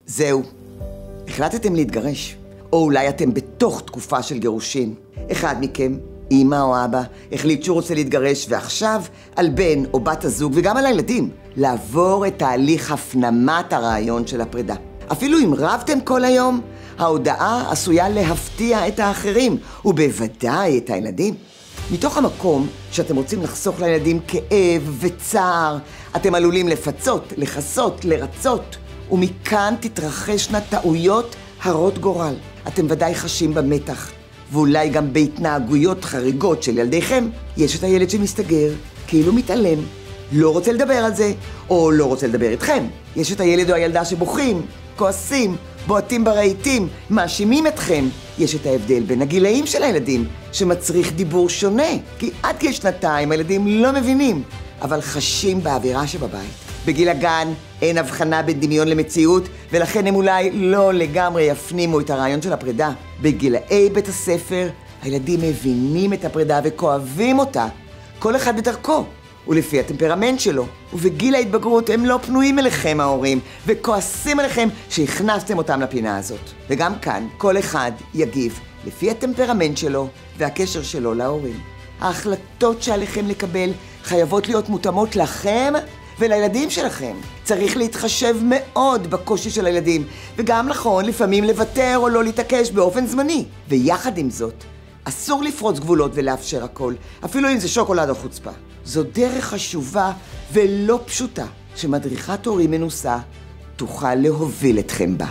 זהו, החלטתם להתגרש, או אולי אתם בתוך תקופה של גירושין. אחד מכם, אמא או אבא, החליט שהוא רוצה להתגרש, ועכשיו על בן או בת הזוג וגם על הילדים, לעבור את תהליך הפנמת הרעיון של הפרידה. אפילו אם רבתם כל היום, ההודעה עשויה להפתיע את האחרים, ובוודאי את הילדים. מתוך המקום שאתם רוצים לחסוך לילדים כאב וצער, אתם עלולים לפצות, לחסות, לרצות, ומכאן תתרחשנה טעויות הרות גורל. אתם ודאי חשים במתח, ואולי גם בהתנהגויות חריגות של ילדיכם. יש את הילד שמסתגר, כאילו מתעלם, לא רוצה לדבר על זה, או לא רוצה לדבר איתכם. יש את הילד או הילדה שבוכים, כועסים, בועטים ברהיטים, מאשימים אתכם. יש את ההבדל בין הגילאים של הילדים, שמצריך דיבור שונה. כי עד גיל 2 הילדים לא מבינים, אבל חשים באווירה שבבית. בגיל הגן אין הבחנה בין דמיון למציאות, ולכן הם אולי לא לגמרי יפנימו את הרעיון של הפרידה. בגילאי בית הספר הילדים מבינים את הפרידה וכואבים אותה, כל אחד בדרכו ולפי הטמפרמנט שלו. ובגיל ההתבגרות הם לא פנויים אליכם ההורים, וכועסים עליכם שהכנסתם אותם לפינה הזאת. וגם כאן כל אחד יגיב לפי הטמפרמנט שלו והקשר שלו להורים. ההחלטות שעליכם לקבל חייבות להיות מותאמות לכם ולילדים שלכם. צריך להתחשב מאוד בקושי של הילדים, וגם נכון לפעמים לוותר או לא להתעקש באופן זמני. ויחד עם זאת, אסור לפרוץ גבולות ולאפשר הכל, אפילו אם זה שוקולד או חוצפה. זו דרך חשובה ולא פשוטה, שמדריכת הורים מנוסה תוכל להוביל אתכם בה.